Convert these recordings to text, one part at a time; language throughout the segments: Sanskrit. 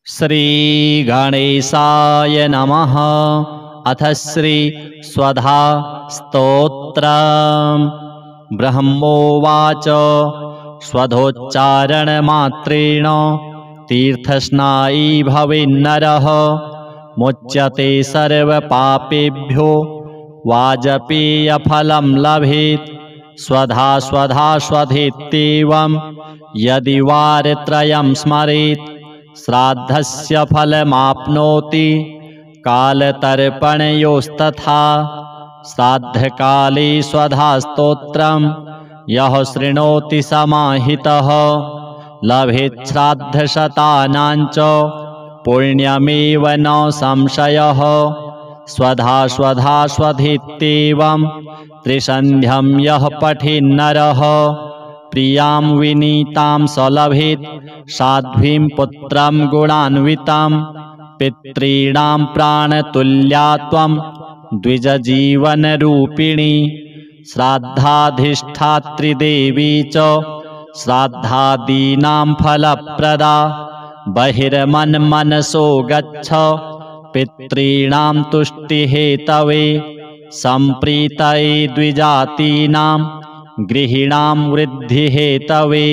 श्रीगणेशाय नमः। अथ श्री स्वधा स्तोत्रम्। ब्रह्मोवाच स्वधोच्चारणमात्रेण तीर्थस्नायी भवेन्नरः मुच्यते सर्वपापेभ्यो वाजपेयफलं लभेत्। स्वधा स्वधा स्वधेत्येवं यदि वारत्रयं स्मरेत् श्राद्धस्य फलमाप्नोति कालतर्पणयोस्तथा। श्राद्धकाले स्वधास्तोत्रं यः शृणोति समाहितः लभेत् श्राद्धशतानां च पुण्यमेव न संशयः। स्वधा स्वधा स्वधेत्येवं त्रिसन्ध्यं यः पठेन्नरः प्रियां विनीतां स लभेत् साध्वीं पुत्रं गुणान्वितां। पितॄणां प्राणतुल्या त्वं द्विजजीवनरूपिणी श्राद्धाधिष्ठात्री देवी च श्राद्धादीनां फलप्रदा। बहिर्मन्मनसो गच्छ पितॄणां तुष्टिहेतवे सम्प्रीतये द्विजातीनां गृहीणां वृद्धिहेतवे।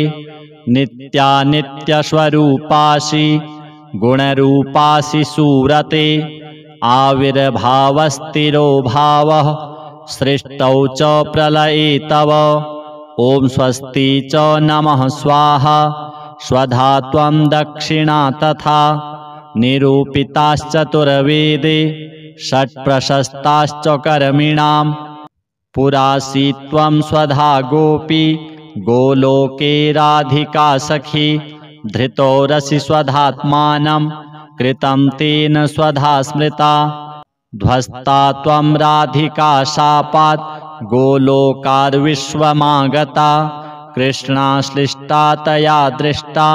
नित्यानित्यस्वरूपासि गुणरूपासि सुरते आविर्भावस्थिरो भावः सृष्टौ च प्रलये तव। ॐ स्वस्ति च नमः स्वाहा स्वधा त्वं दक्षिणा तथा निरूपिताश्चतुर्वेदे षट्प्रशस्ताश्च कर्मिणां। पुरासि त्वं स्वधा गोपी गोलोके राधिका सखी धृतोरसि स्वधात्मानं कृतं तेन स्वधा स्मृता। ध्वस्ता त्वं राधिका शापात् गोलोकाद्विश्वमागता कृष्णाश्लिष्टा तया दृष्टा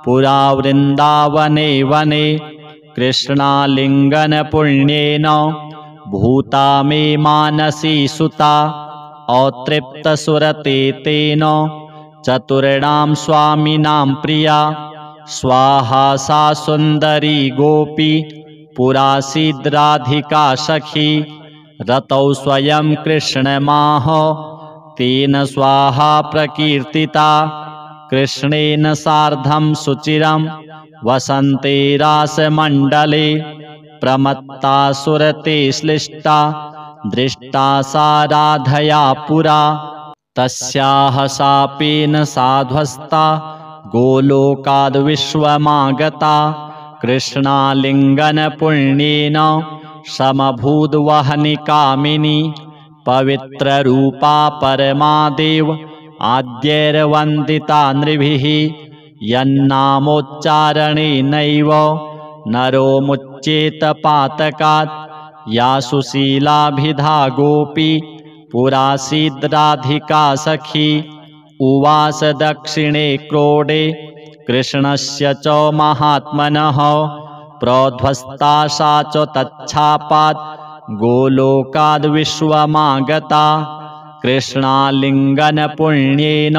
पुरा वृन्दावने वने। कृष्णालिङ्गनपुण्येन भूता मे मानसी सुता अतृप्तसुरते तेन चतुर्णां स्वामिनां प्रिया। स्वाहा सा सुन्दरी गोपी पुरासीद्राधिका सखी रतौ स्वयं कृष्णमाह तेन स्वाहा प्रकीर्तिता। कृष्णेन सार्धं सुचिरं वसन्ते रासमण्डले प्रमत्ता सुरते श्लिष्टा दृष्टा सा राधया पुरा। तस्याः शापेन साध्वस्ता गोलोकाद्विश्वमागता कृष्णालिङ्गनपुण्येन समभूद्वहनि कामिनी। पवित्ररूपा परमादेव आद्यैर्वन्दिता नृभिः यन्नामोच्चारणेनैव नरो मुच्येत पातकात्। या सुशीलाभिधा गोपी पुरासीद्राधिका सखी उवास दक्षिणे क्रोडे कृष्णस्य च महात्मनः। प्रोध्वस्ता सा च तच्छापात् गोलोकाद्विश्वमागता कृष्णालिङ्गनपुण्येन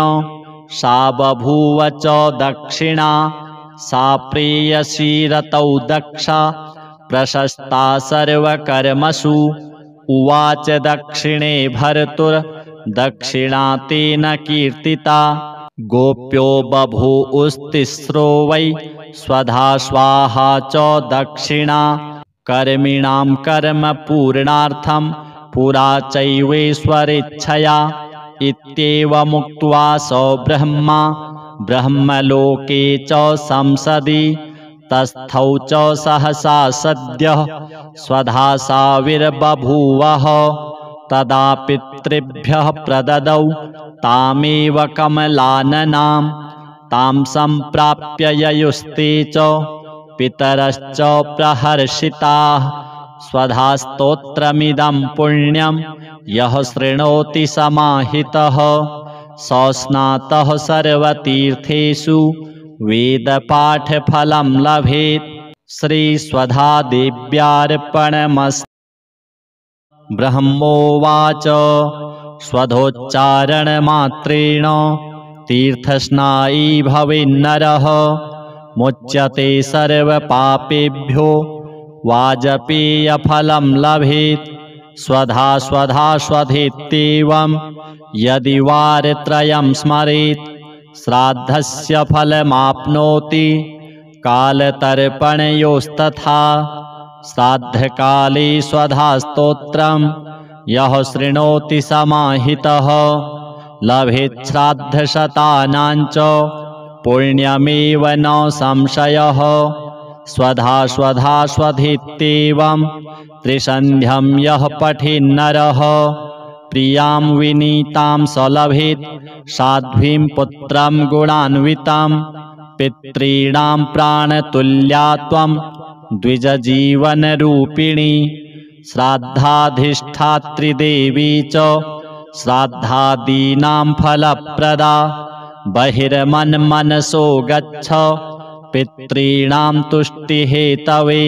सा बभूव च दक्षिणा। सा प्रेयसी रतौ दक्षा प्रशस्ता सर्वकर्मसु। उवाच दक्षिणे भर्तुर्दक्षिणा तेन कीर्तिता। गोप्यो बभूवुस्तिस्रो वै स्वधा स्वाहा च दक्षिणा। कर्मिणां कर्म पूर्णार्थं पुरा चैवेश्वरेच्छया। इत्येवमुक्त्वा स ब्रह्मा ब्रह्मलोके च संसदि तस्थौ च सहसा सद्यः स्वधा साविर्बभूवः। तदा पितृभ्यः प्रददौ तामेव कमलाननां। तां सम्प्राप्य ययुस्ते च पितरश्च प्रहर्षिताः। स्वधा स्तोत्रमिदं पुण्यं यः शृणोति समाहितः स स्नातः सर्वतीर्थेषु वेदपाठफलं लभेत्। श्रीस्वधादेव्यार्पणमस्तु। ब्रह्मोवाच स्वधोच्चारणमात्रेण तीर्थस्नायी भवेन्नरः मुच्यते सर्वपापेभ्यो वाजपेयफलं लभेत् स्वधा स्वधा स्वधेत्येवं यदि वारत्रयं स्मरेत् श्राद्धस्य फलमाप्नोति कालतर्पणयोस्तथा श्राद्धकाले स्वधास्तोत्रं यः शृणोति समाहितः लभेत् श्राद्धशतानां च पुण्यमेव न संशयः स्वधा स्वधा स्वधेत्येवं त्रिसन्ध्यं यः पठेन्नरः प्रियां विनीतां स लभेत् साध्वीं पुत्रं गुणान्वितां पितॄणां प्राणतुल्या त्वं द्विजजीवनरूपिणी श्राद्धाधिष्ठात्री देवी च श्राद्धादीनां फलप्रदा बहिर्मन्मनसो गच्छ पितॄणां तुष्टिहेतवे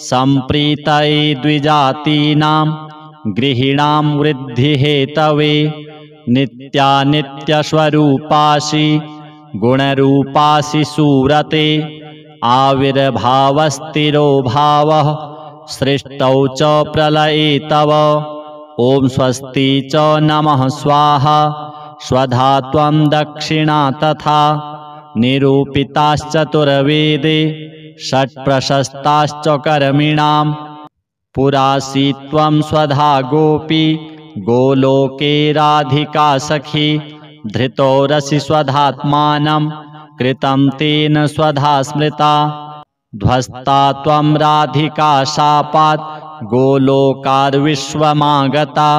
सम्प्रीतये द्विजातीनां गृहिणां वृद्धिहेतवे नित्यानित्यस्वरूपासि गुणरूपासि सूरते आविर्भावस्थिरो भावः सृष्टौ च प्रलये तव ॐ स्वस्ति च नमः स्वाहा स्वधा त्वं दक्षिणा तथा निरूपिताश्चतुर्वेदे षट्प्रशस्ताश्च कर्मिणां पुरासि त्वं स्वधा गोपी गोलोके राधिका सखी धृतो रसि स्वधात्मानं कृतं तेन स्वधा स्मृता ध्वस्ता त्वं राधिका शापात् गोलोकाद्विश्वमागता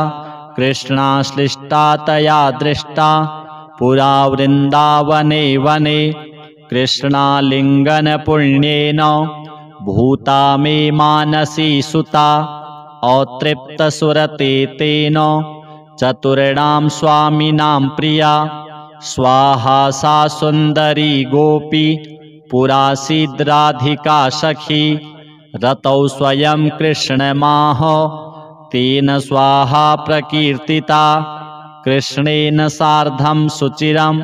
कृष्णाश्लिष्टा तया दृष्टा पुरा वृन्दावने वने कृष्णालिङ्गनपुण्येन भूता मे मानसी सुता अतृप्तसुरते तेन चतुर्णां स्वामिनां प्रिया स्वाहा सा सुन्दरी गोपी पुरासीद्राधिका सखी रतौ स्वयं कृष्णमाह तेन स्वाहा प्रकीर्तिता कृष्णेन सार्धं सुचिरं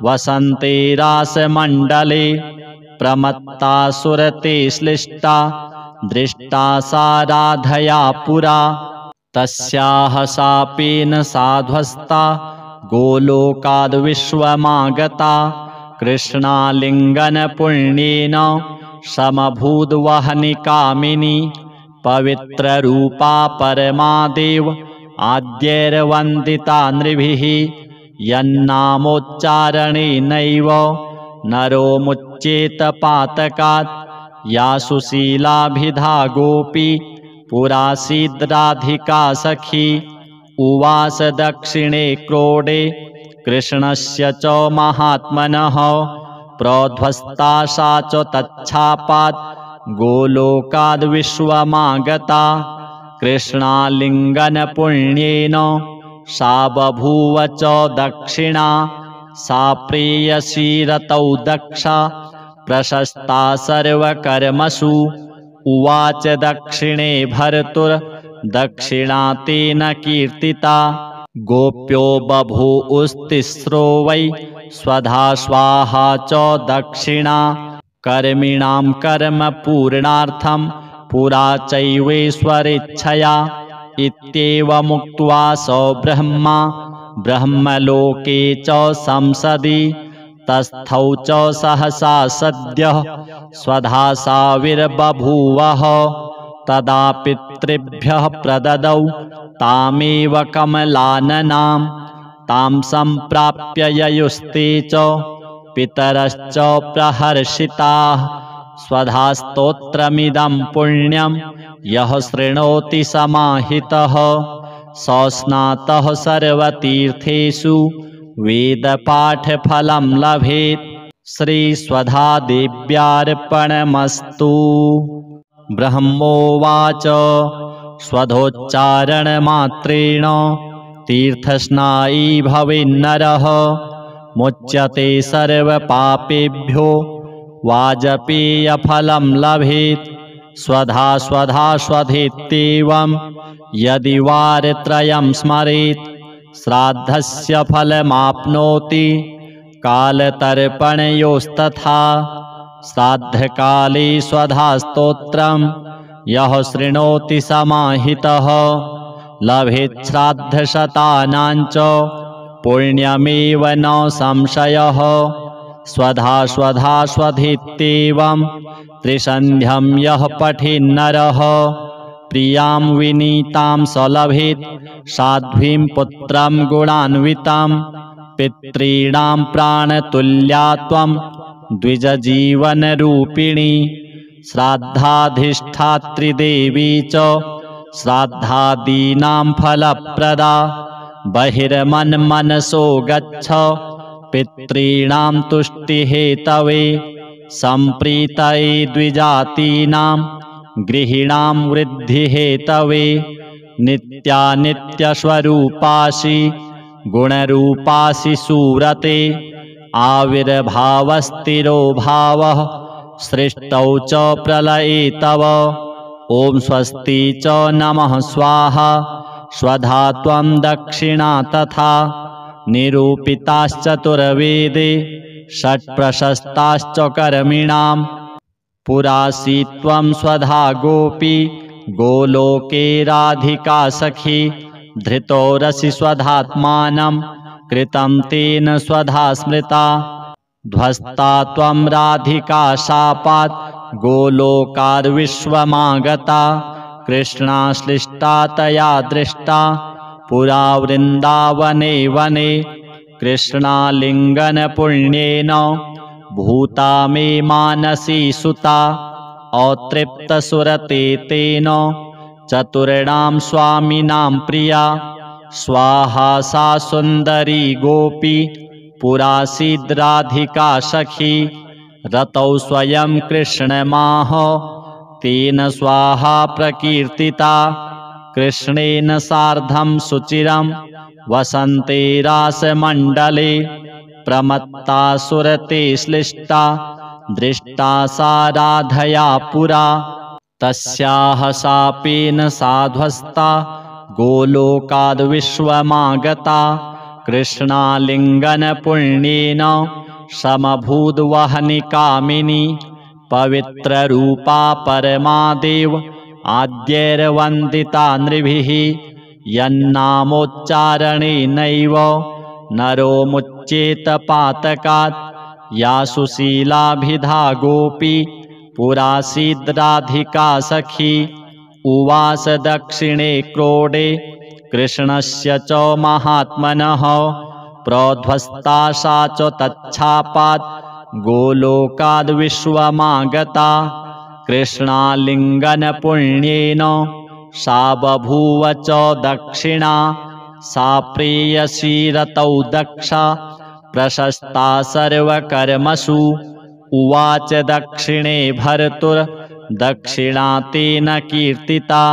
वसन्ते रासमण्डले प्रमत्ता सुरते श्लिष्टा दृष्टा सा राधया पुरा तस्याः शापेन साध्वस्ता गोलोकाद्विश्वमागता कृष्णालिङ्गनपुण्येन समभूद्वहनि कामिनी पवित्ररूपा परमादेव आद्यैर्वन्दिता नृभिः यन्नामोच्चारणेनैव नरो मुच्येत पातकात् या सुशीलाभिधा गोपी पुरासीद्राधिका सखी उवास दक्षिणे क्रोडे कृष्णस्य च महात्मनः प्रोध्वस्ता सा च तच्छापात् गोलोकाद्विश्वमागता कृष्णालिङ्गनपुण्येन सा बभूव च दक्षिणा सा प्रेयसी रतौ दक्षा प्रशस्ता सर्वकर्मसु उवाच दक्षिणे भर्तुर्दक्षिणा तेन कीर्तिता गोप्यो बभूवुस्तिस्रो वै स्वधा स्वाहा च दक्षिणा कर्मिणां कर्म पूर्णार्थं पुरा चैवेश्वरेच्छया इत्येवमुक्त्वा स ब्रह्मा ब्रह्मलोके च संसदि तस्थौ च सहसा सद्यः स्वधा साविर्बभूवः तदा पितृभ्यः प्रददौ तामेव कमलाननां तां सम्प्राप्य ययुस्ते च पितरश्च प्रहर्षिताः स्वधा स्तोत्रमिदं पुण्यं यः शृणोति समाहितः स स्नातः सर्वतीर्थेषु वेदपाठफलं लभेत् श्रीस्वधादेव्यार्पणमस्तु। ब्रह्मोवाच स्वधोच्चारणमात्रेण तीर्थस्नायी भवेन्नरः मुच्यते सर्वपापेभ्यो वाजपेयफलं लभेत् स्वधा स्वधा स्वधेत्येवं यदि वारत्रयं स्मरेत् श्राद्धस्य फलमाप्नोति कालतर्पणयोस्तथा श्राद्धकाले स्वधास्तोत्रं यः शृणोति समाहितः लभेत् श्राद्धशतानां च पुण्यमेव न संशयः। स्वधा स्वधा स्वधेत्येवं त्रिसन्ध्यं यः पठेन्नरः प्रियां विनीतां स लभेत् साध्वीं पुत्रं गुणान्वितां पितॄणां प्राणतुल्या त्वं द्विजजीवनरूपिणी श्राद्धाधिष्ठात्री देवी च श्राद्धादीनां फलप्रदा बहिर्मन्मनसो गच्छ पितॄणां तुष्टिहेतवे सम्प्रीतये द्विजातीनां गृहीणां वृद्धिहेतवे नित्यानित्यस्वरूपासि गुणरूपासि सुरते आविर्भावस्थिरो भावः सृष्टौ च प्रलये तव। ॐ स्वस्ति च नमः स्वाहा स्वधा त्वं दक्षिणा तथा निरूपिताश्चतुर्वेदे षट्प्रशस्ताश्च कर्मिणां पुरासि त्वं स्वधा गोपी गोलोके राधिका सखी धृतो रसि स्वधात्मानं कृतं तेन स्वधा स्मृता ध्वस्ता त्वं राधिका शापात् गोलोकाद्विश्वमागता कृष्णाश्लिष्टा तया दृष्टा पुरा वृन्दावने वने कृष्णालिङ्गनपुण्येन भूता मे मानसी सुता अतृप्तसुरते तेन चतुर्णां स्वामिनां प्रिया स्वाहा सा सुन्दरी गोपी पुरासीद्राधिका सखी रतौ स्वयं कृष्णमाह तेन स्वाहा प्रकीर्तिता कृष्णेन सार्धं सुचिरं वसन्ते रासमण्डले प्रमत्ता सुरते श्लिष्टा दृष्टा सा राधया पुरा तस्याः शापेन साध्वस्ता गोलोकाद्विश्वमागता कृष्णालिङ्गनपुण्येन समभूद्वहनि कामिनी पवित्ररूपा परमादेव आद्यैर्वन्दिता नृभिः यन्नामोच्चारणेनैव नरो मुच्येत पातकात् या सुशीलाभिधा गोपी पुरासीद्राधिका सखी उवास दक्षिणे क्रोडे कृष्णस्य च महात्मनः प्रोध्वस्ता सा च तच्छापात् गोलोकाद्विश्वमागता कृष्णालिङ्गनपुण्येन सा बभूव च दक्षिणा सा प्रेयसी रतौ दक्षा प्रशस्ता सर्वकर्मसु उवाच दक्षिणे भर्तुर्दक्षिणा तेन कीर्तिता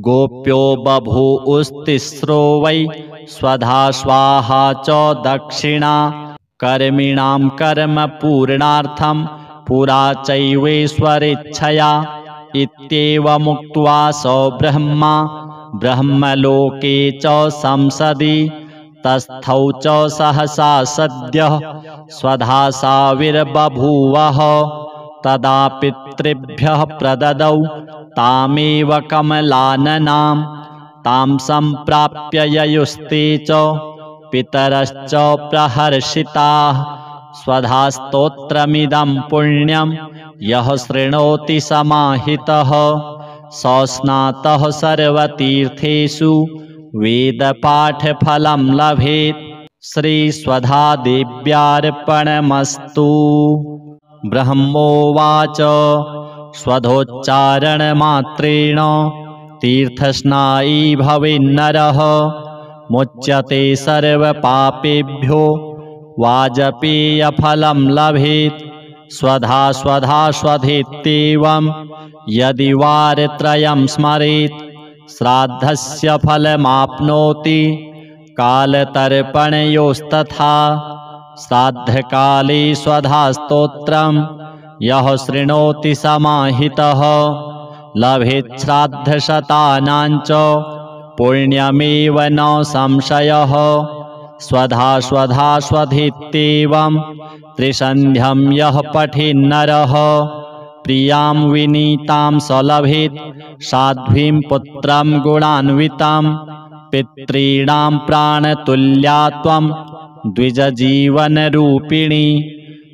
गोप्यो बभूवुस्तिस्रो वै स्वधा स्वाहा च दक्षिणा कर्मिणां कर्म पूर्णार्थं पुरा चैवेश्वरेच्छया इत्येवमुक्त्वा स ब्रह्मा ब्रह्मलोके च संसदि तस्थौ च सहसा सद्यः स्वधा साविर्बभूवः तदा पितृभ्यः प्रददौ तामेव कमलाननां तां सम्प्राप्य ययुस्ते च पितरश्च प्रहर्षिताः स्वधा स्तोत्रमिदं पुण्यं यः शृणोति समाहितः स स्नातः सर्वतीर्थेषु वेदपाठफलं लभेत्। श्रीस्वधादेव्यार्पणमस्तु। ब्रह्मोवाच स्वधोच्चारणमात्रेण तीर्थस्नायी भवेन्नरः मुच्यते सर्वपापेभ्यो वाजपेयफलं लभेत्। स्वधा स्वधा स्वधेत्येवं यदि वारत्रयं स्मरेत् श्राद्धस्य फलमाप्नोति कालतर्पणयोस्तथा। श्राद्धकाले स्वधा स्तोत्रं यः शृणोति समाहितः लभेत् श्राद्धशतानां च पुण्यमेव न संशयः। स्वधा स्वधा स्वधेत्येवं त्रिसन्ध्यं यः पठेन्नरः प्रियां विनीतां स लभेत् साध्वीं पुत्रं गुणान्वितां पितॄणां प्राणतुल्या त्वं द्विजजीवनरूपिणी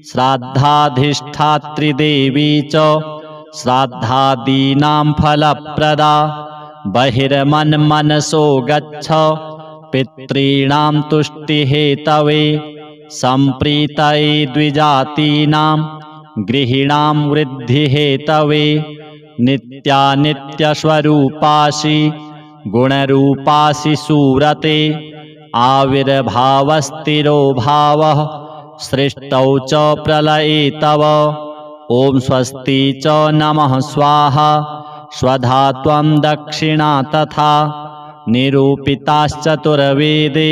श्राद्धाधिष्ठात्री देवी च श्राद्धादीनां फलप्रदा बहिर्मन्मनसो गच्छ पितॄणां तुष्टिहेतवे सम्प्रीतये द्विजातीनां गृहिणां वृद्धिहेतवे नित्यानित्यस्वरूपासि गुणरूपासि सूरते आविर्भावस्थिरो भावः सृष्टौ च प्रलये तव ॐ स्वस्ति च नमः स्वाहा स्वधा त्वं दक्षिणा तथा निरूपिताश्चतुर्वेदे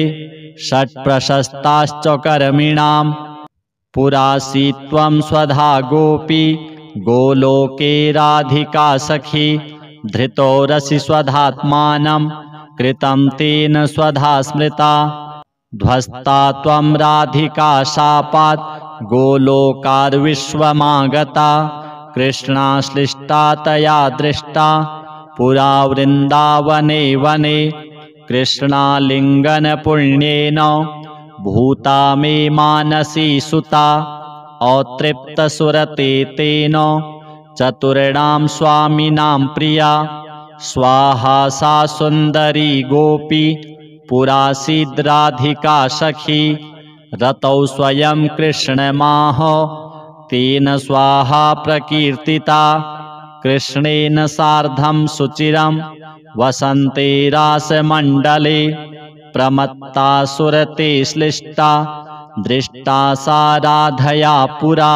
षट्प्रशस्ताश्च कर्मिणां पुरासि त्वं स्वधा गोपी गोलोके राधिका सखी धृतो रसि स्वधात्मानं कृतं तेन स्वधा स्मृता ध्वस्ता त्वं राधिका शापात् गोलोकाद्विश्वमागता कृष्णाश्लिष्टा तया दृष्टा पुरा वृन्दावने वने कृष्णालिङ्गनपुण्येन भूता मे मानसी सुता अतृप्तसुरते तेन चतुर्णां स्वामिनां प्रिया स्वाहा सा सुन्दरी गोपी पुरासीद्राधिका सखी रतौ स्वयं कृष्णमाह तेन स्वाहा प्रकीर्तिता कृष्णेन सार्धं सुचिरं वसन्ते रासमण्डले प्रमत्ता सुरते श्लिष्टा दृष्टा सा राधया पुरा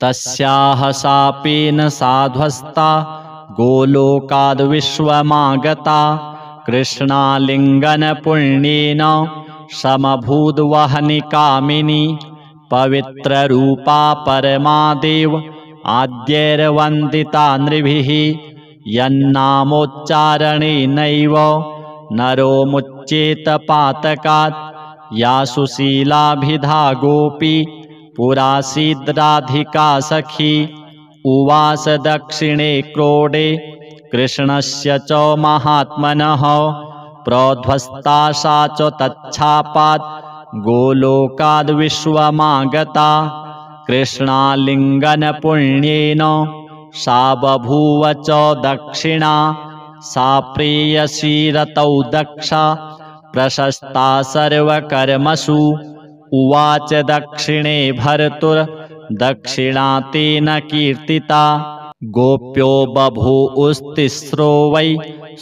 तस्याः शापेन साध्वस्ता गोलोकाद्विश्वमागता कृष्णालिङ्गनपुण्येन समभूद्वहनि कामिनी पवित्ररूपा परमादेव आद्यैर्वन्दिता नृभिः यन्नामोच्चारणेनैव नरो मुच्येत पातकात् या सुशीलाभिधा गोपी पुरासीद्राधिका सखी उवास दक्षिणे क्रोडे कृष्णस्य च महात्मनः प्रोध्वस्ता सा च तच्छापात् गोलोकाद्विश्वमागता कृष्णालिङ्गनपुण्येन सा बभूव च दक्षिणा सा प्रेयसी रतौ दक्षा प्रशस्ता सर्वकर्मसु उवाच दक्षिणे भर्तुर्दक्षिणा तेन कीर्तिता गोप्यो बभूवुस्तिस्रो वै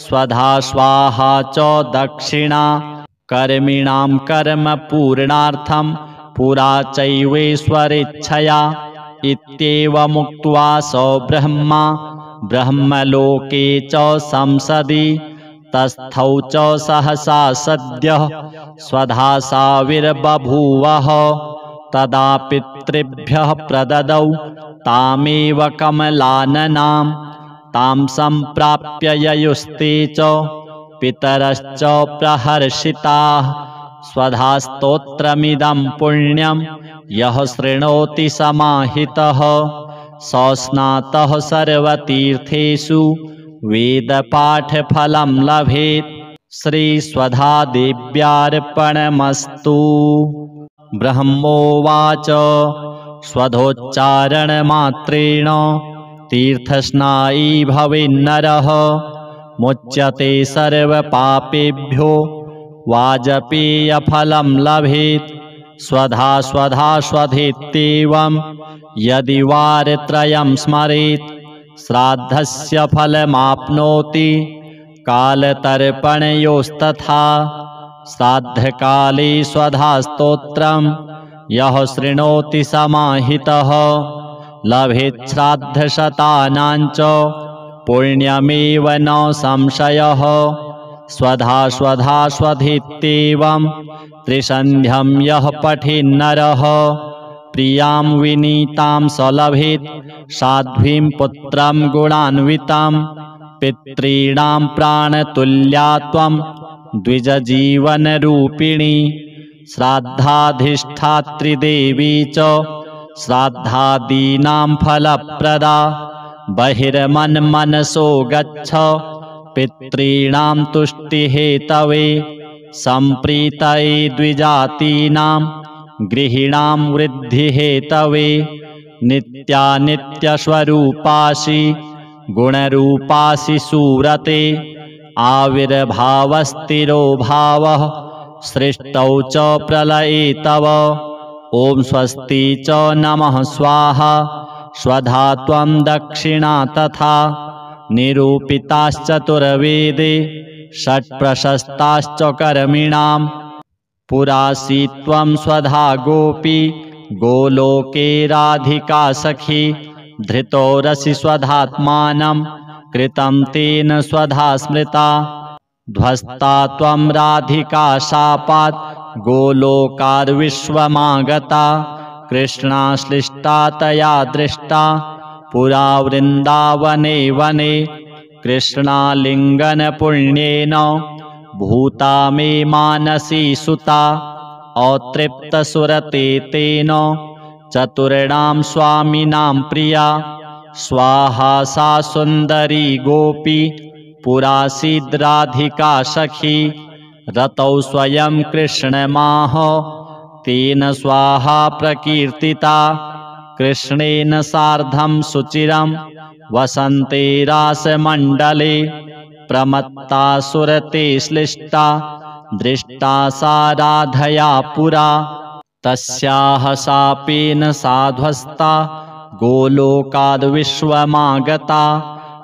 स्वधा स्वाहा च दक्षिणा कर्मिणां कर्म पूर्णार्थं पुरा चैवेश्वरेच्छया इत्येवमुक्त्वा स ब्रह्मा ब्रह्मलोके च संसदि तस्थौ च सहसा सद्यः स्वधा साविर्बभूवः तदा पितृभ्यः प्रददौ तामेव कमलाननां तां सम्प्राप्य ययुस्ते च पितरश्च प्रहर्षिताः स्वधा स्तोत्रमिदं पुण्यं यः शृणोति समाहितः स स्नातः सर्वतीर्थेषु वेदपाठफलं लभेत् श्रीस्वधादेव्यार्पणमस्तु। ब्रह्मोवाच स्वधोच्चारणमात्रेण तीर्थस्नायी भवेन्नरः मुच्यते सर्वपापेभ्यो वाजपेयफलं लभेत् स्वधा स्वधा स्वधेत्येवं यदि वारत्रयं स्मरेत् श्राद्धस्य फलमाप्नोति कालतर्पणयोस्तथा श्राद्धकाले स्वधा स्तोत्रं यः शृणोति समाहितः लभेत् श्राद्धशतानां च पुण्यमेव न संशयः स्वधा स्वधा स्वधेत्येवं त्रिसन्ध्यं यः पठेन्नरः प्रियां विनीतां स लभेत् साध्वीं पुत्रं गुणान्वितां पितॄणां प्राणतुल्या त्वं द्विजजीवनरूपिणी श्राद्धाधिष्ठात्री देवी च श्राद्धादीनां फलप्रदा बहिर्मन्मनसो गच्छ पितॄणां तुष्टिहेतवे सम्प्रीतये द्विजातीनां गृहीणां वृद्धिहेतवे नित्यानित्यस्वरूपासि गुणरूपासि सुरते आविर्भावस्थिरो भावः सृष्टौ च प्रलये तव ॐ स्वस्ति च नमः स्वाहा स्वधा त्वं दक्षिणा तथा निरूपिताश्चतुर्वेदे षट्प्रशस्ताश्च कर्मिणां पुरासि त्वं स्वधा गोपी गोलोके राधिका सखी धृतो रसि स्वधात्मानं कृतं तेन स्वधा स्मृता ध्वस्ता त्वं राधिका शापात् गोलोकाद्विश्वमागता कृष्णाश्लिष्टा तया दृष्टा पुरा वृन्दावने वने कृष्णालिङ्गनपुण्येन भूता मे मानसी सुता अतृप्तसुरते तेन चतुर्णां स्वामिनां प्रिया स्वाहा सा सुन्दरी गोपी पुरासीद्राधिका सखी रतौ स्वयं कृष्णमाह तेन स्वाहा प्रकीर्तिता कृष्णेन सार्धं सुचिरं वसन्ते रासमण्डले प्रमत्ता सुरते श्लिष्टा दृष्टा सा राधया पुरा तस्याः शापेन साध्वस्ता गोलोकाद्विश्वमागता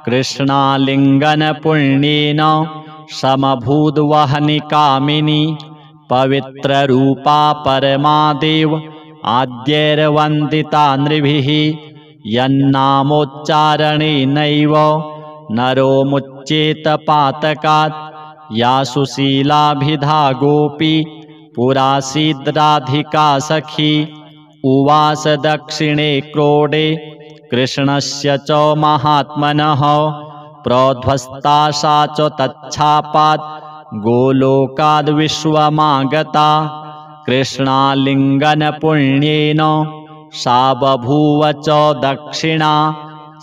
कृष्णालिङ्गनपुण्येन समभूद्वहनि कामिनी पवित्ररूपा परमादेव आद्यैर्वन्दिता नृभिः यन्नामोच्चारणेनैव नरो मुच्येत पातकात् या सुशीलाभिधा गोपी पुरासीद्राधिका सखी उवास दक्षिणे क्रोडे कृष्णस्य च महात्मनः प्रोध्वस्ता सा च तच्छापात् गोलोकाद्विश्वमागता कृष्णालिङ्गनपुण्येन सा बभूव च दक्षिणा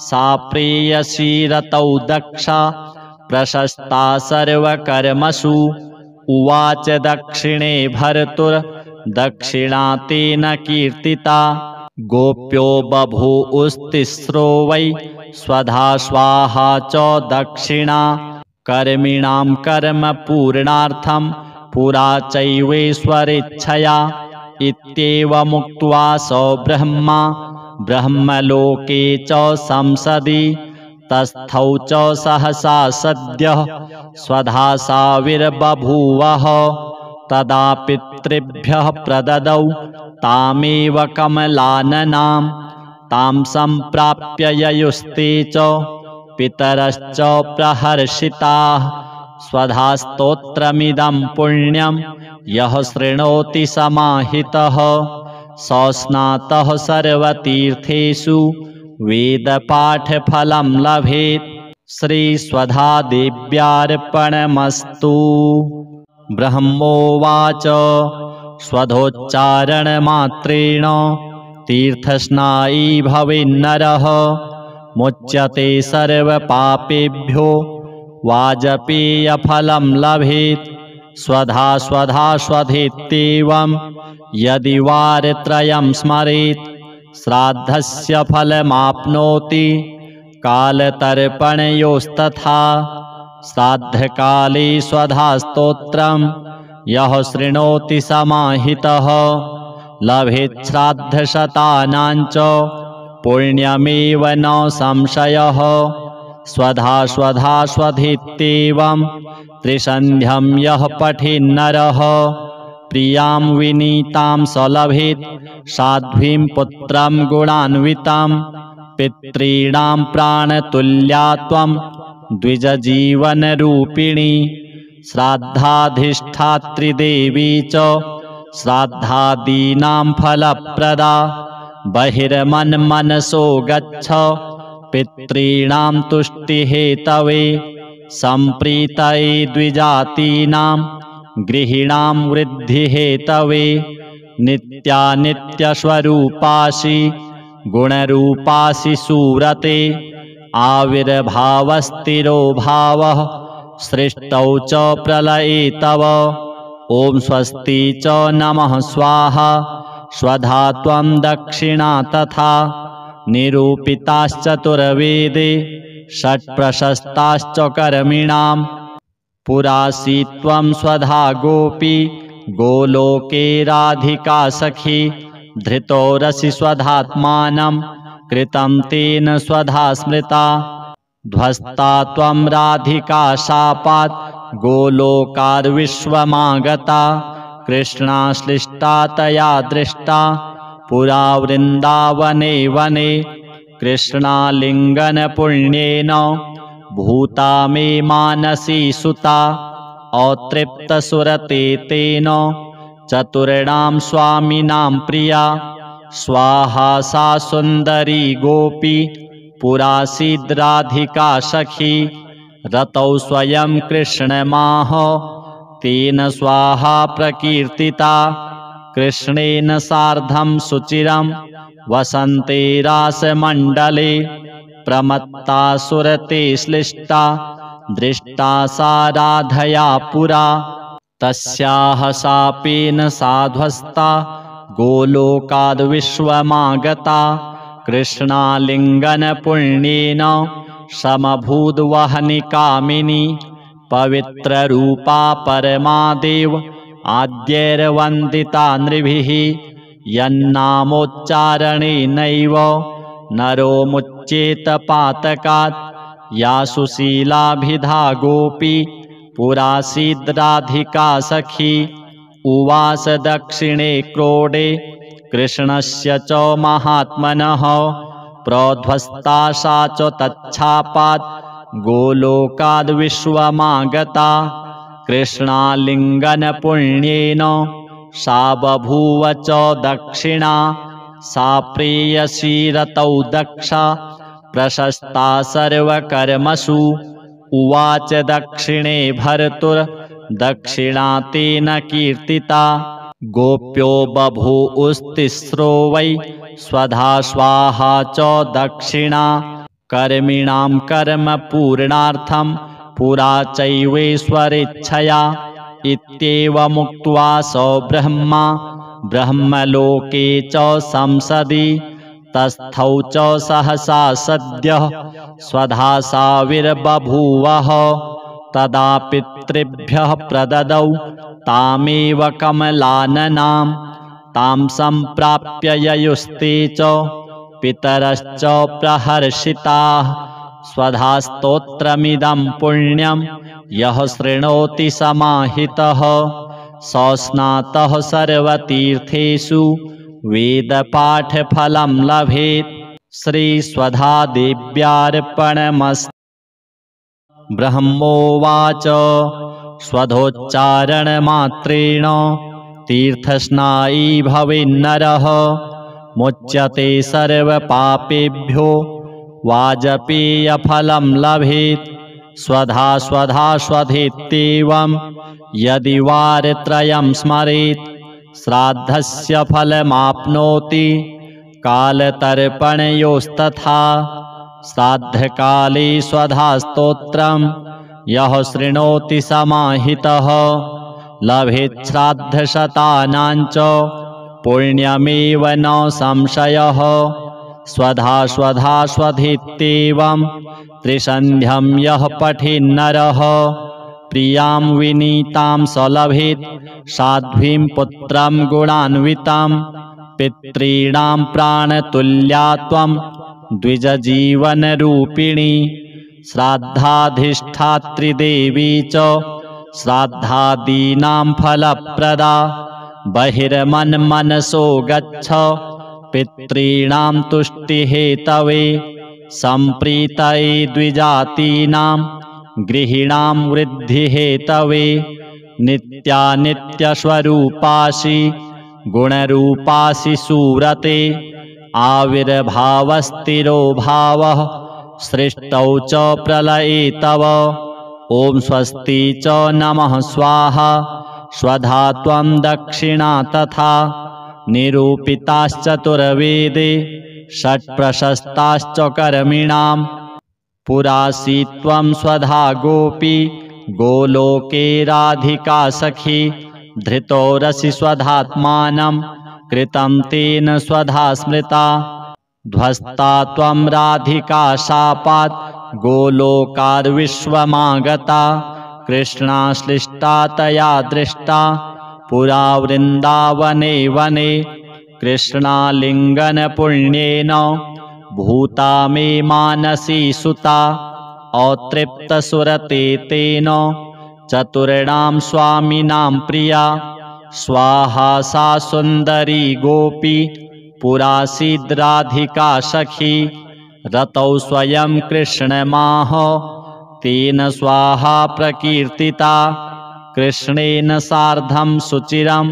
सा प्रेयसी रतौ दक्षा प्रशस्ता सर्वकर्मसु उवाच दक्षिणे भर्तुर्दक्षिणा तेन कीर्तिता गोप्यो बभूवुस्तिस्रो वै स्वधा स्वाहा च दक्षिणा कर्मिणां कर्म पूर्णार्थं पुरा चैवेश्वरेच्छया इत्येवमुक्त्वा स ब्रह्मा ब्रह्मलोके च संसदि तस्थौ च सहसा सद्यः स्वधा साविर्बभूवः तदा पितृभ्यः प्रददौ तामेव कमलाननां तां सम्प्राप्य ययुस्ते च पितरश्च प्रहर्षिताः स्वधा स्तोत्रमिदं पुण्यं यः शृणोति समाहितः स स्नातः सर्वतीर्थेषु वेदपाठफलं लभेत् श्रीस्वधादेव्यार्पणमस्तु। ब्रह्मोवाच स्वधोच्चारणमात्रेण तीर्थस्नायी भवेन्नरः मुच्यते सर्वपापेभ्यो वाजपेयफलं लभेत् स्वधा स्वधा स्वधेत्येवं यदि वारत्रयं स्मरेत् श्राद्धस्य फलमाप्नोति कालतर्पणयोस्तथा श्राद्धकाले स्वधा स्तोत्रं यः शृणोति समाहितः लभेत् श्राद्धशतानां च पुण्यमेव न संशयः स्वधा स्वधा स्वधेत्येवं त्रिसन्ध्यं यः पठेन्नरः प्रियां विनीतां स लभेत् साध्वीं पुत्रं गुणान्वितां पितॄणां प्राणतुल्या त्वं द्विजजीवनरूपिणी श्राद्धाधिष्ठात्री देवी च श्राद्धादीनां फलप्रदा बहिर्मन्मनसो गच्छ पितॄणां तुष्टिहेतवे सम्प्रीतये द्विजातीनां गृहीणां वृद्धिहेतवे नित्यानित्यस्वरूपासि गुणरूपासि सुरते आविर्भावस्थिरो भावः सृष्टौ च प्रलये तव। ॐ स्वस्ति च नमः स्वाहा स्वधा त्वं दक्षिणा तथा निरूपिताश्चतुर्वेदे षट्प्रशस्ताश्च कर्मिणां पुरासि त्वं स्वधा गोपी गोलोके राधिका सखी धृतो रसि स्वधात्मानं कृतं तेन स्वधा स्मृता ध्वस्ता त्वं राधिका शापात् गोलोकाद्विश्वमागता कृष्णाश्लिष्टा तया दृष्टा पुरा वृन्दावने वने कृष्णालिङ्गनपुण्येन भूता मे मानसी सुता अतृप्तसुरते तेन चतुर्णां स्वामिनां प्रिया स्वाहा सा सुन्दरी गोपी पुरासीद्राधिका सखी रतौ स्वयं कृष्णमाह तेन स्वाहा प्रकीर्तिता कृष्णेन सार्धं सुचिरं वसन्ते रासमण्डले प्रमत्ता सुरते श्लिष्टा दृष्टा सा राधया पुरा तस्याः शापेन साध्वस्ता गोलोकाद्विश्वमागता कृष्णालिङ्गनपुण्येन समभूद्वहनि कामिनी पवित्ररूपा परमादेव आद्यैर्वन्दिता नृभिः यन्नामोच्चारणेनैव नरो मुच्येत पातकात् या सुशीलाभिधा गोपी पुरासीद्राधिका सखी उवास दक्षिणे क्रोडे कृष्णस्य च महात्मनः प्रोध्वस्ता सा च तच्छापात् गोलोकाद्विश्वमागता कृष्णालिङ्गनपुण्येन सा बभूव च दक्षिणा सा प्रेयसी रतौ दक्षा प्रशस्ता सर्वकर्मसु उवाच दक्षिणे भर्तुर्दक्षिणा तेन कीर्तिता गोप्यो बभूवुस्तिस्रो वै स्वधा स्वाहा च दक्षिणा कर्मिणां कर्म पूर्णार्थं पुरा चैवेश्वरेच्छया इत्येवमुक्त्वा स ब्रह्मा ब्रह्मलोके च संसदि तस्थौ च सहसा सद्यः स्वधा साविर्बभूवः तदा पितृभ्यः प्रददौ तामेव कमलाननां तां सम्प्राप्य ययुस्ते च पितरश्च प्रहर्षिताः स्वधा स्तोत्रमिदं पुण्यं यः शृणोति समाहितः स स्नातः सर्वतीर्थेषु वेदपाठफलं लभेत् श्रीस्वधादेव्यार्पणमस्तु। ब्रह्मोवाच स्वधोच्चारणमात्रेण तीर्थस्नायी भवेन्नरः मुच्यते सर्वपापेभ्यो वाजपेयफलं लभेत् स्वधा स्वधा स्वधेत्येवं यदि वारत्रयं स्मरेत् श्राद्धस्य फलमाप्नोति कालतर्पणयोस्तथा श्राद्धकाले स्वधा स्तोत्रं यः शृणोति समाहितः लभेत् श्राद्धशतानां च पुण्यमेव न संशयः स्वधा स्वधा स्वधेत्येवं त्रिसन्ध्यं यः पठेन्नरः प्रियां विनीतां स लभेत् साध्वीं पुत्रं गुणान्वितां पितॄणां प्राणतुल्या त्वं द्विजजीवनरूपिणी श्राद्धाधिष्ठात्री देवी च श्राद्धादीनां फलप्रदा बहिर्मन्मनसो गच्छ पितॄणां तुष्टिहेतवे सम्प्रीतये द्विजातीनां गृहीणां वृद्धिहेतवे नित्यानित्यस्वरूपासि गुणरूपासि सुरते आविर्भावस्थिरो भावः सृष्टौ च प्रलये तव। ॐ स्वस्ति च नमः स्वाहा स्वधा त्वं दक्षिणा तथा निरूपिताश्चतुर्वेदे षट्प्रशस्ताश्च कर्मिणां पुरासि त्वं स्वधा गोपी गोलोके राधिका सखी धृतो रसि स्वधात्मानं कृतं तेन स्वधा स्मृता ध्वस्ता त्वं राधिका शापात् गोलोकाद्विश्वमागता कृष्णाश्लिष्टा तया दृष्टा पुरा वृन्दावने वने कृष्णालिङ्गनपुण्येन भूता मे मानसी सुता अतृप्तसुरते तेन चतुर्णां स्वामिनां प्रिया स्वाहा सा सुन्दरी गोपी पुरासीद्राधिका सखी रतौ स्वयं कृष्णमाह तेन स्वाहा प्रकीर्तिता कृष्णेन सार्धं सुचिरं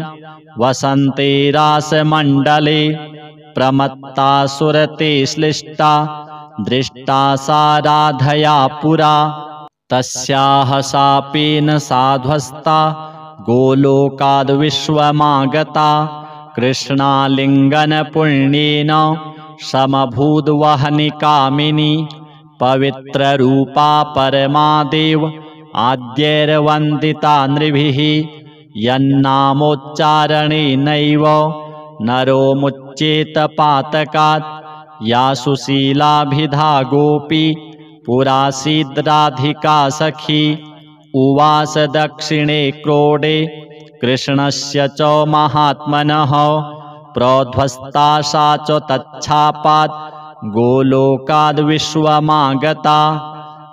वसन्ते रासमण्डले प्रमत्ता सुरते श्लिष्टा दृष्टा सा राधया पुरा तस्याः शापेन साध्वस्ता गोलोकाद्विश्वमागता कृष्णालिङ्गनपुण्येन समभूद्वहनि कामिनी पवित्ररूपा परमादेव आद्यैर्वन्दिता नृभिः यन्नामोच्चारणेनैव नरो मुच्येत पातकात् या सुशीलाभिधा गोपी पुरासीद्राधिका सखी उवास दक्षिणे क्रोडे कृष्णस्य च महात्मनः प्रोध्वस्ता सा च तच्छापात् गोलोकाद्विश्वमागता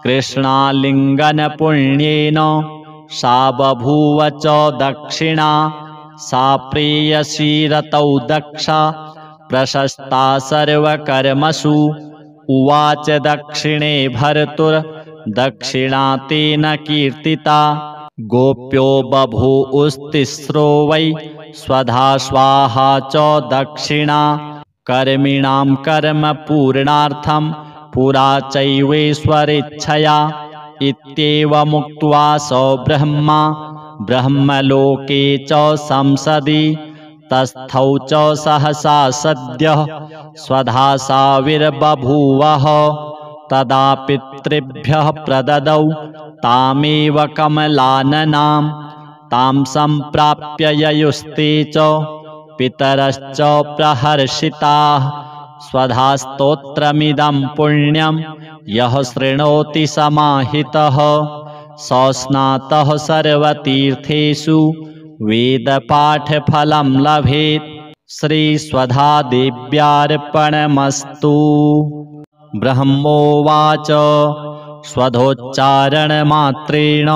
कृष्णालिङ्गनपुण्येन सा बभूव च दक्षिणा सा प्रेयसी रतौ दक्षा प्रशस्ता सर्वकर्मसु उवाच दक्षिणे भर्तुर्दक्षिणा तेन कीर्तिता गोप्यो बभूवुस्तिस्रो वै स्वधा स्वाहा च दक्षिणा कर्मिणां कर्म पूर्णार्थं पुरा चैवेश्वरेच्छया इत्येवमुक्त्वा स ब्रह्मा ब्रह्मलोके च संसदि तस्थौ च सहसा सद्यः स्वधा साविर्बभूवः तदा पितृभ्यः प्रददौ तामेव कमलाननां तां सम्प्राप्य ययुस्ते च पितरश्च प्रहर्षिताः स्वधा स्तोत्रमिदं पुण्यं यः शृणोति समाहितः स स्नातः सर्वतीर्थेषु वेदपाठफलं लभेत् श्रीस्वधा देव्यार्पणमस्तु। ब्रह्मोवाच स्वधोच्चारणमात्रेण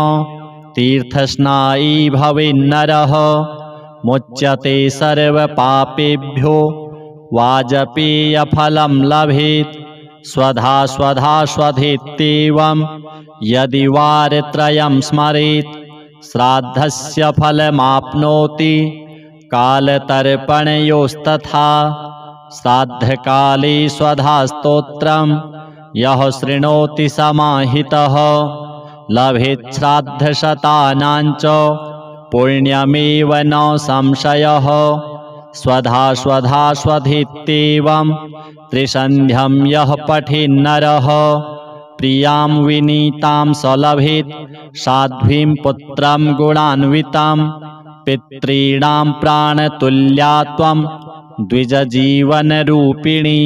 तीर्थस्नायी भवेन्नरः मुच्यते सर्वपापेभ्यो वाजपेयफलं लभेत् स्वधा स्वधा स्वधेत्येवं यदि वारत्रयं स्मरेत् श्राद्धस्य फलमाप्नोति कालतर्पणयोस्तथा श्राद्धकाले स्वधा स्तोत्रं यः शृणोति समाहितः लभेत् श्राद्धशतानां च पुण्यमेव न संशयः स्वधा स्वधा स्वधेत्येवं त्रिसन्ध्यं यः पठेन्नरः प्रियां विनीतां स लभेत् साध्वीं पुत्रं गुणान्वितां पितॄणां प्राणतुल्या त्वं द्विजजीवनरूपिणी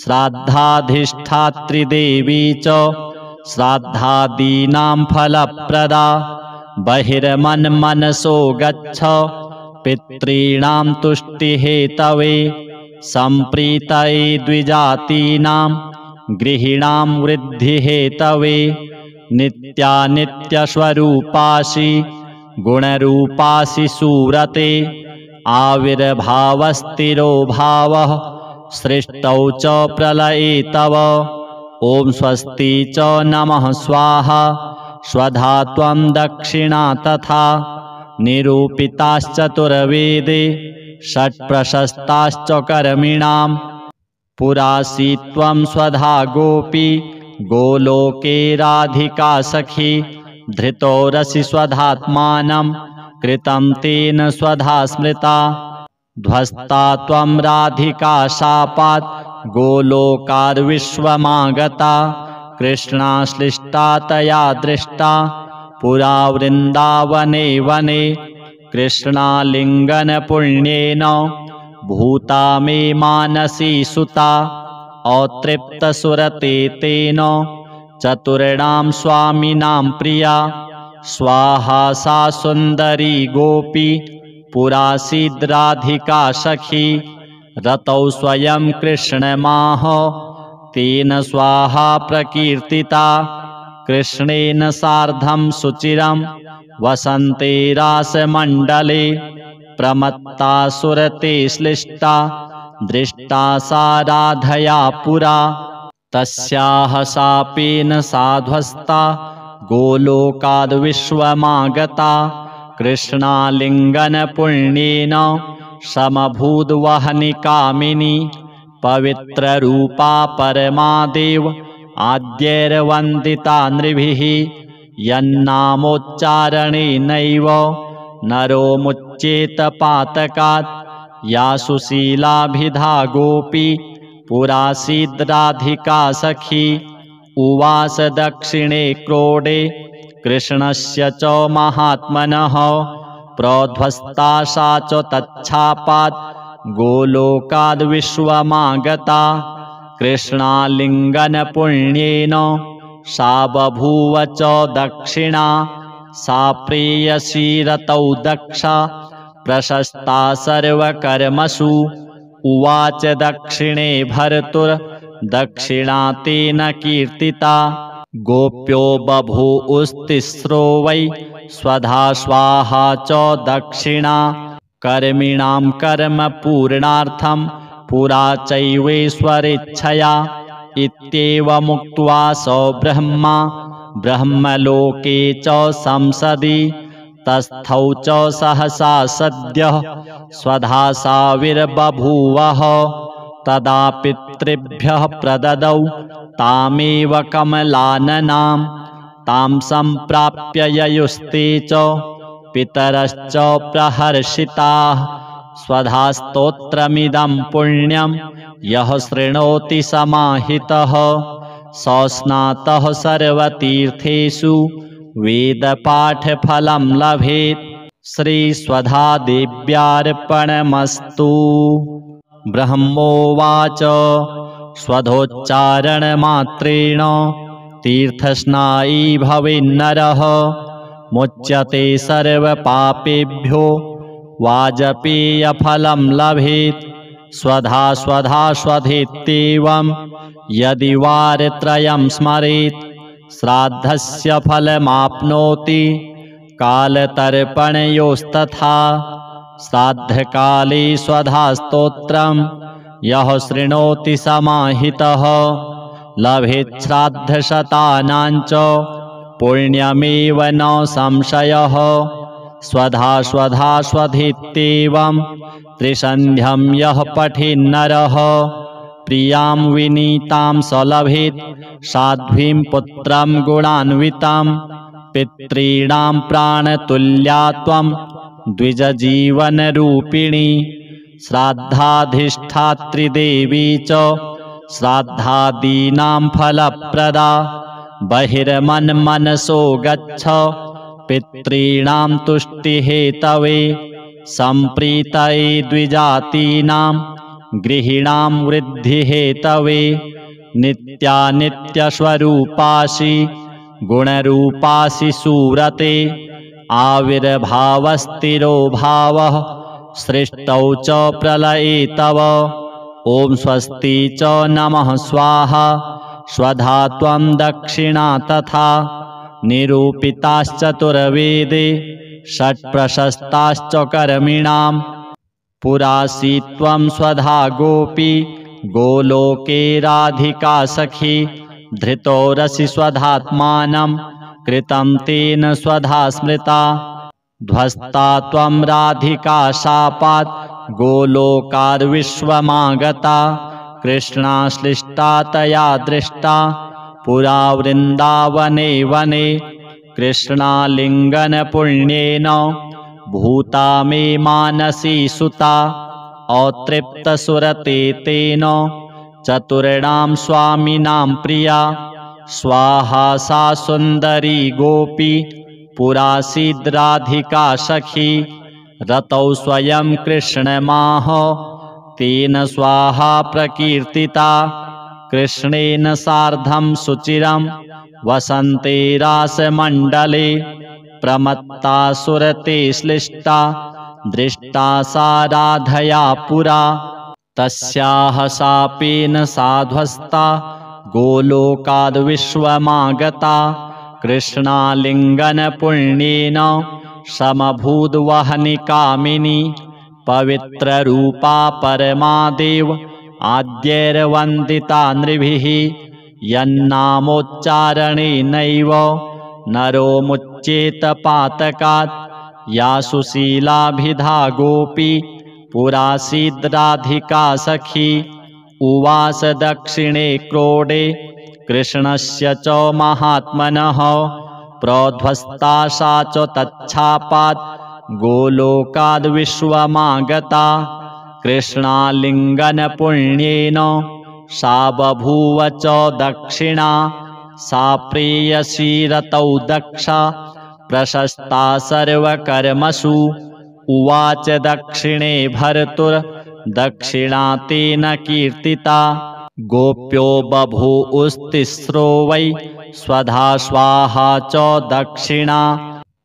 श्राद्धाधिष्ठात्री देवी च श्राद्धादीनां फलप्रदा बहिर्मन्मनसो गच्छ पितॄणां तुष्टिहेतवे सम्प्रीतये द्विजातीनां गृहीणां वृद्धिहेतवे नित्यानित्यस्वरूपासि गुणरूपासि सुरते आविर्भावस्थिरो भावः सृष्टौ च प्रलये तव ॐ स्वस्ति च नमः स्वाहा स्वधा त्वं दक्षिणा तथा निरूपिताश्चतुर्वेदे षट्प्रशस्ताश्च कर्मिणां पुरासि त्वं स्वधा गोपी गोलोके राधिका सखी धृतो रसि स्वधात्मानं कृतं तेन स्वधा स्मृता। ध्वस्ता त्वं राधिका शापात् गोलोकाद्विश्वमागता। कृष्णाश्लिष्टा तया दृष्टा पुरा वृन्दावने वने। कृष्णालिङ्गनपुण्येन भूता मे मानसी सुता। अतृप्तसुरते तेन चतुर्णां स्वामिनां प्रिया। स्वाहा सा सुन्दरी गोपी पुरासीद् राधिका सखी। रतौ स्वयं कृष्णमाह तेन स्वाहा प्रकीर्तिता। कृष्णेन सार्धं सुचिरं वसन्ते रासमण्डले। प्रमत्ता सुरते श्लिष्टा दृष्टा सा राधया पुरा। तस्याः शापेन साध्वस्ता गोलोकाद्विश्वमागता। कृष्णालिङ्गनपुण्येन समभूद्वहनि कामिनी। पवित्ररूपा परमादेव आद्यैर्वन्दिता नृभिः। यन्नामोच्चारणेनैव नरो मुच्येत पातकात्। या सुशीलाभिधा गोपी पुरासीद् राधिका सखी। उवास दक्षिणे क्रोडे कृष्णस्य च महात्मनः। प्रोध्वस्ता सा च तच्छापात् गोलोकाद्विश्वमागता। कृष्णालिङ्गनपुण्येन सा बभूव च दक्षिणा। सा प्रेयसी रतौ दक्षा प्रशस्ता सर्वकर्मसु। उवाच दक्षिणे भर्तुर्दक्षिणा तेन कीर्तिता। गोप्यो बभूवुस्तिस्रो वै स्वधा स्वाहा च दक्षिणा। कर्मिणां कर्म पूर्णार्थं पुरा चैवेश्वरेच्छया। इत्येवमुक्त्वा स ब्रह्मा ब्रह्मलोके च संसदि। तस्थौ च सहसा सद्यः स्वधा साविर्बभूवः। तदा पितृभ्यः प्रददौ तामेव कमलाननां। तां सम्प्राप्य ययुस्ते च पितरश्च प्रहर्षिताः। स्वधा स्तोत्रमिदं पुण्यं यः शृणोति समाहितः। स स्नातः सर्वतीर्थेषु वेदपाठफलं लभेत्। श्रीस्वधादेव्यार्पणमस्तु। ब्रह्मोवाच स्वधोच्चारणमात्रेण तीर्थस्नायी भवेन्नरः। मुच्यते सर्वपापेभ्यो वाजपेयफलं लभेत्। स्वधा स्वधा स्वधेत्येवं यदि वारत्रयं स्मरेत्। श्राद्धस्य फलमाप्नोति कालतर्पणयोस्तथा। श्राद्धकाले स्वधा स्तोत्रं यः शृणोति समाहितः। लभेत् श्राद्धशतानां च पुण्यमेव न संशयः। स्वधा स्वधा स्वधेत्येवं त्रिसन्ध्यं यः पठेन्नरः। प्रियां विनीतां स लभेत् साध्वीं पुत्रं गुणान्वितां। पितॄणां प्राणतुल्या त्वं द्विजजीवनरूपिणी। श्राद्धाधिष्ठात्री देवी च श्राद्धादीनां फलप्रदा। बहिर्मन्मनसो गच्छ पितॄणां तुष्टिहेतवे। सम्प्रीतये द्विजातीनां गृहीणां वृद्धिहेतवे। नित्यानित्यस्वरूपासि गुणरूपासि सूरते। आविर्भावस्थिरो भावः सृष्टौ च प्रलये तव। ॐ स्वस्ति च नमः स्वाहा। स्वधा त्वं दक्षिणा तथा। निरूपिताश्चतुर्वेदे षट्प्रशस्ताश्च कर्मिणां। पुरासी त्वं स्वधा गोपी गोलोके राधिका सखी। धृतो रसि स्वधात्मानं कृतं तेन स्वधा स्मृता। ध्वस्ता त्वं राधिका शापात् गोलोकाद्विश्वमागता। कृष्णाश्लिष्टा तया दृष्टा पुरा वृन्दावने वने। कृष्णालिङ्गनपुण्येन भूता मे मानसी सुता अतृप्तसुरते तेन चतुर्णां स्वामिनां प्रिया स्वाहा सा सुन्दरी गोपी पुरासीद्राधिका सखी रतौ स्वयं कृष्णमाह तेन स्वाहा प्रकीर्तिता कृष्णेन सार्धं सुचिरं वसन्ते रासमण्डले प्रमत्ता सुरते श्लिष्टा दृष्टा सा राधया पुरा तस्याः शापेन साध्वस्ता गोलोकाद्विश्वमागता कृष्णालिङ्गनपुण्येन समभूद्वहनि कामिनी पवित्ररूपा परमादेव आद्यैर्वन्दिता नृभिः यन्नामोच्चारणेनैव नरो मुच्येत पातकात् या सुशीलाभिधा गोपी पुरासीद्राधिका सखी उवास दक्षिणे क्रोडे कृष्णस्य च महात्मनः प्रोध्वस्ता सा च तच्छापात् गोलोकाद्विश्वमागता कृष्णालिङ्गनपुण्येन सा बभूव च दक्षिणा सा प्रेयसी रतौ दक्षा प्रशस्ता सर्वकर्मसु उवाच दक्षिणे भर्तुर्दक्षिणा तेन कीर्तिता गोप्यो बभूवुस्तिस्रो वै स्वधा स्वाहा च दक्षिणा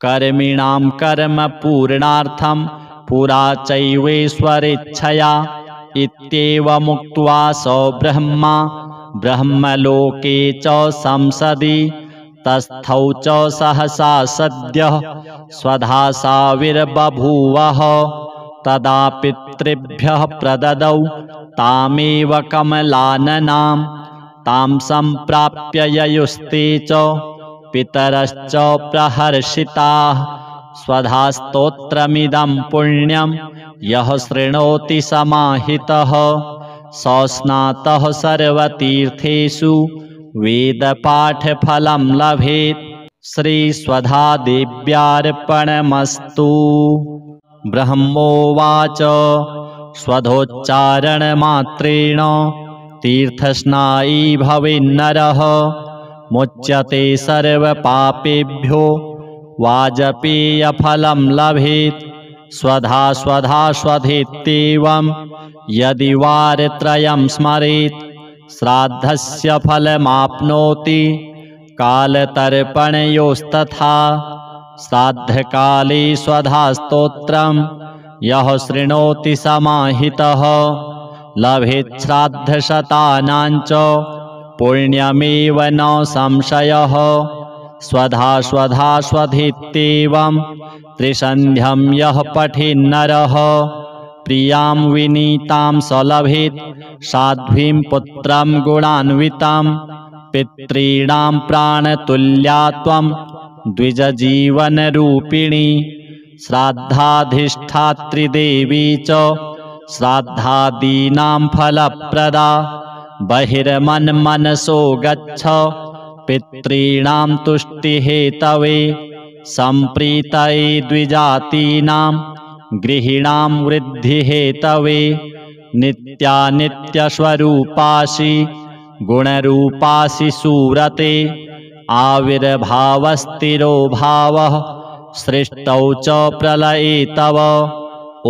कर्मिणां कर्म पूर्णार्थं पुरा चैवेश्वरेच्छया इत्येवमुक्त्वा स ब्रह्मा ब्रह्मलोके च संसदि तस्थौ च सहसा सद्यः स्वधा साविर्बभूवः तदा पितृभ्यः प्रददौ तामेव कमलाननां तां सम्प्राप्य ययुस्ते च पितरश्च प्रहर्षिताः स्वधा स्तोत्रमिदं पुण्यं यः शृणोति समाहितः स स्नातः सर्वतीर्थेषु वेदपाठफलं लभेत् श्रीस्वधादेव्यार्पणमस्तु। ब्रह्मोवाच स्वधोच्चारणमात्रेण तीर्थस्नायी भवेन्नरः मुच्यते सर्वपापेभ्यो वाजपेयफलं लभेत् स्वधा स्वधा स्वधेत्येवं यदि वारत्रयं स्मरेत् श्राद्धस्य फलमाप्नोति कालतर्पणयोस्तथा श्राद्धकाले स्वधा स्तोत्रं यः शृणोति समाहितः लभेत् श्राद्धशतानां च पुण्यमेव न संशयः स्वधा स्वधा स्वधेत्येवं त्रिसन्ध्यं यः पठेन्नरः प्रियां विनीतां स लभेत् साध्वीं पुत्रं गुणान्वितां पितॄणां प्राणतुल्या त्वं द्विजजीवनरूपिणी श्राद्धाधिष्ठात्री देवी च श्राद्धादीनां फलप्रदा बहिर्मन्मनसो गच्छ पितॄणां तुष्टिहेतवे सम्प्रीतये द्विजातीनां गृहीणां वृद्धिहेतवे नित्यानित्यस्वरूपासि गुणरूपासि सुरते आविर्भावस्थिरो भावः सृष्टौ च प्रलये तव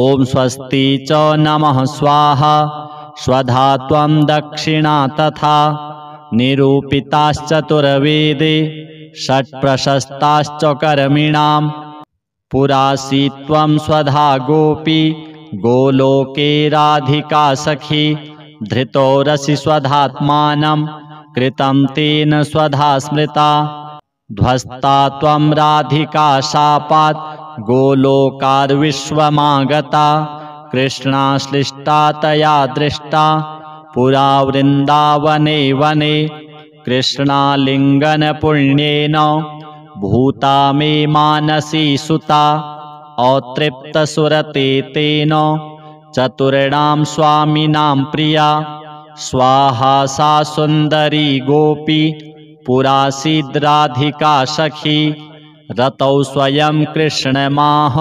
ॐ स्वस्ति च नमः स्वाहा स्वधा त्वं दक्षिणा तथा निरूपिताश्चतुर्वेदे षट्प्रशस्ताश्च कर्मिणां पुरासी त्वं स्वधा गोपी गोलोके राधिका सखी धृतो रसि स्वधात्मानं कृतं तेन स्वधा स्मृता ध्वस्ता त्वं राधिका शापात् गोलोकाद्विश्वमागता कृष्णाश्लिष्टा तया दृष्टा पुरा वृन्दावने वने कृष्णालिङ्गनपुण्येन भूता मे मानसी सुता अतृप्तसुरते तेन चतुर्णां स्वामिनां प्रिया स्वाहा सा सुन्दरी गोपी पुरासीद्राधिका सखी रतौ स्वयं कृष्णमाह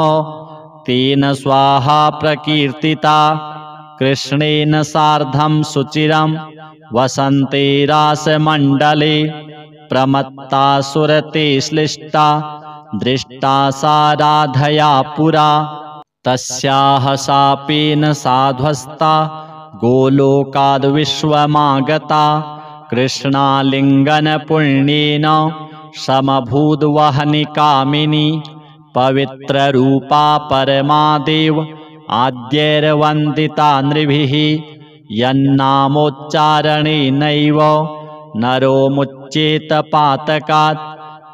तेन स्वाहा प्रकीर्तिता कृष्णेन सार्धं सुचिरं वसन्ते रासमण्डले प्रमत्ता सुरते श्लिष्टा दृष्टा सा राधया पुरा तस्याः शापेन साध्वस्ता गोलोकाद्विश्वमागता कृष्णालिङ्गनपुण्येन समभूद्वहनि कामिनी पवित्ररूपा परमादेव आद्यैर्वन्दिता नृभिः यन्नामोच्चारणेनैव नरो मुच्येत पातकात्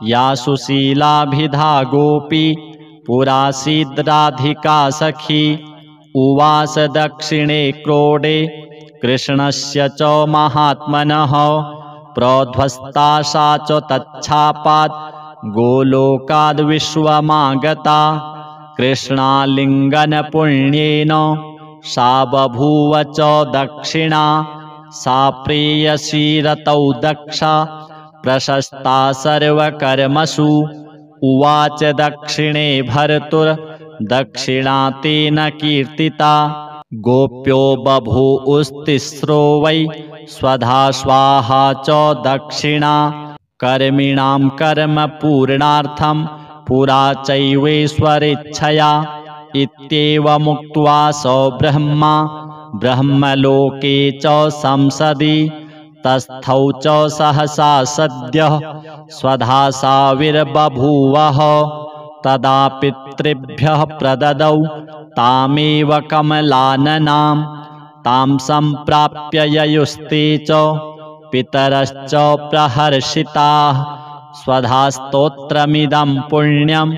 या सुशीलाभिधा गोपी पुरासीद्राधिका सखी उवास दक्षिणे क्रोडे कृष्णस्य च महात्मनः प्रोध्वस्ता सा च तच्छापात् गोलोकाद्विश्वमागता कृष्णालिङ्गनपुण्येन सा बभूव च दक्षिणा सा प्रेयसी रतौ दक्षा प्रशस्ता सर्वकर्मसु उवाच दक्षिणे भर्तुर्दक्षिणा तेन कीर्तिता गोप्यो बभूवुस्तिस्रो वै स्वधा स्वाहा च दक्षिणा कर्मिणां कर्म पूर्णार्थं पुरा चैवेश्वरेच्छया इत्येवमुक्त्वा स ब्रह्मा ब्रह्मलोके च संसदि तस्थौ च सहसा सद्यः स्वधा साविर्बभूवः तदा पितृभ्यः प्रददौ तामेव कमलाननां तां सम्प्राप्य ययुस्ते च पितरश्च प्रहर्षिताः स्वधा स्तोत्रमिदं पुण्यं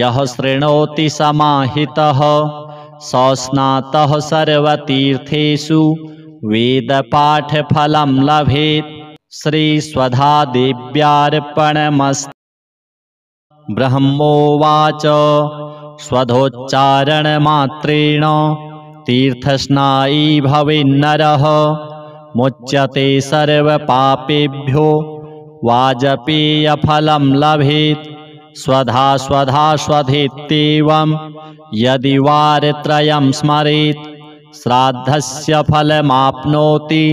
यः शृणोति समाहितः स स्नातः सर्वतीर्थेषु वेदपाठफलं लभेत् श्रीस्वधादेव्यार्पणमस्तु। ब्रह्मोवाच स्वधोच्चारणमात्रेण तीर्थस्नायी भवेन्नरः मुच्यते सर्वपापेभ्यो वाजपेयफलं लभेत् स्वधा स्वधा स्वधेत्येवं यदि वारत्रयं स्मरेत् श्राद्धस्य फलमाप्नोति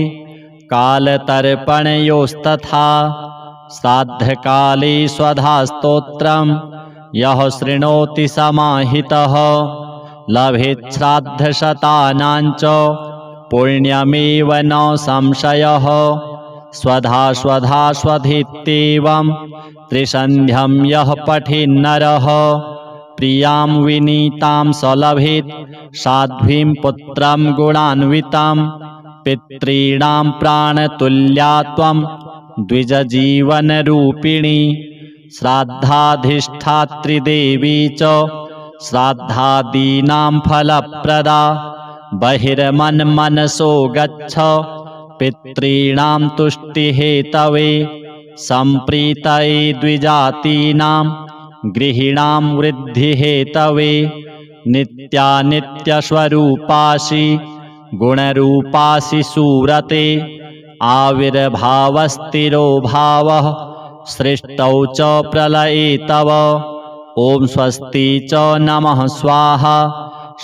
कालतर्पणयोस्तथा श्राद्धकाले स्वधा स्तोत्रं यः शृणोति समाहितः लभेत् श्राद्धशतानां च पुण्यमेव न संशयः स्वधा स्वधा स्वधेत्येवं त्रिसन्ध्यं यः पठेन्नरः प्रियां विनीतां स लभेत् साध्वीं पुत्रं गुणान्वितां पितॄणां प्राणतुल्या त्वं द्विजजीवनरूपिणी श्राद्धाधिष्ठात्री देवी च श्राद्धादीनां फलप्रदा बहिर्मन्मनसो गच्छ पितॄणां तुष्टिहेतवे सम्प्रीतये द्विजातीनां गृहीणां वृद्धिहेतवे नित्यानित्यस्वरूपासि गुणरूपासि सुरते आविर्भावस्थिरो भावः सृष्टौ च प्रलये तव ॐ स्वस्ति च नमः स्वाहा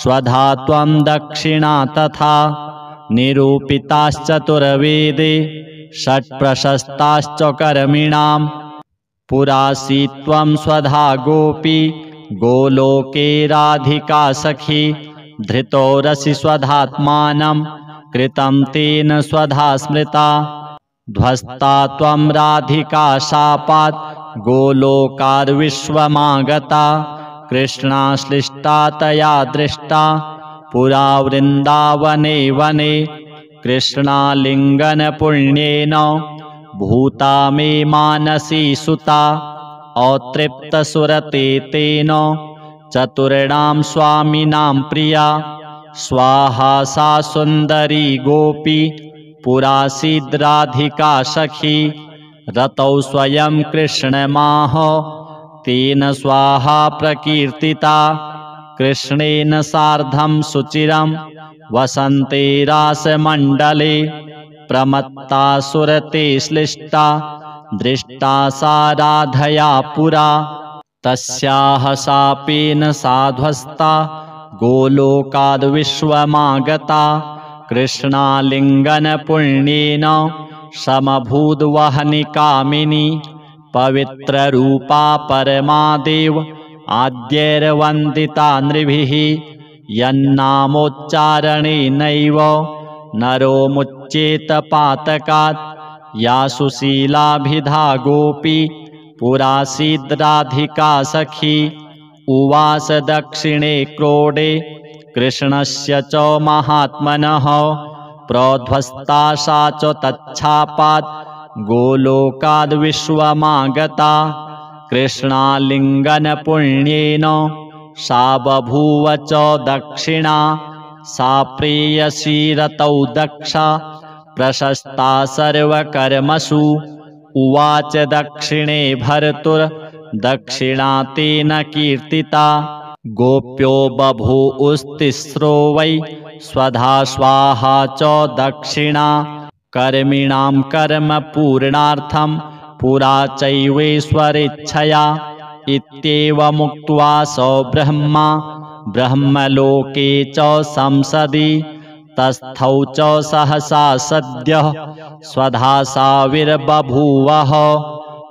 स्वधा त्वं दक्षिणा तथा निरूपिताश्चतुर्वेदे षट्प्रशस्ताश्च कर्मिणां पुरासी त्वं स्वधा गोपी गोलोके राधिका सखी धृतो रसि स्वधात्मानं कृतं तेन स्वधा स्मृता ध्वस्ता त्वं राधिका शापात् गोलोकाद्विश्वमागता कृष्णाश्लिष्टा तया दृष्टा पुरा वृन्दावने वने कृष्णालिङ्गनपुण्येन भूता मे मानसी सुता अतृप्तसुरते तेन चतुर्णां स्वामिनां प्रिया स्वाहा सा सुन्दरी गोपी पुरासीद्राधिका सखी रतौ स्वयं कृष्णमाह तेन स्वाहा प्रकीर्तिता कृष्णेन सार्धं सुचिरं वसन्ते रासमण्डले प्रमत्ता सुरते श्लिष्टा दृष्टा सा राधया पुरा तस्याः शापेन साध्वस्ता गोलोकाद् विश्वमागता कृष्णालिङ्गनपुण्येन समभूद्वहनि कामिनी पवित्ररूपा परमादेव आद्यैर्वन्दिता नृभिः यन्नामोच्चारणेनैव नरो मुच्येत पातकात् या सुशीलाभिधा गोपी पुरासीद्राधिका सखी उवास दक्षिणे क्रोडे कृष्णस्य च महात्मनः प्रोध्वस्ता सा च तच्छापात् गोलोकाद् विश्वमागता कृष्णालिङ्गनपुण्येन सा बभूव च दक्षिणा सा प्रेयसी रतौ दक्षा प्रशस्ता सर्वकर्मसु उवाच दक्षिणे भर्तुर्दक्षिणा तेन कीर्तिता गोप्यो बभूवुस्तिस्रो वै स्वधा स्वाहा च दक्षिणा कर्मिणां कर्म पूर्णार्थं पुरा चैवेश्वरेच्छया इत्येवमुक्त्वा स ब्रह्मा ब्रह्मलोके च संसदि तस्थौ च सहसा सद्यः स्वधा साविर्बभूवः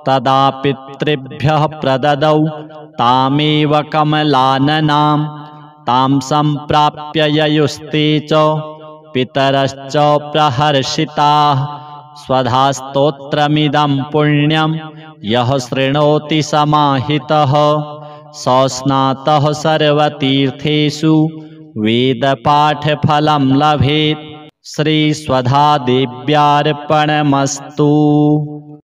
तदा पितृभ्यः प्रददौ तामेव कमलाननां तां सम्प्राप्य ययुस्ते च पितरश्च प्रहर्षिताः स्वधा स्तोत्रमिदं पुण्यं यः शृणोति समाहितः स स्नातः सर्वतीर्थेषु वेदपाठफलं लभेत्। श्रीस्वधादेव्यार्पणमस्तु।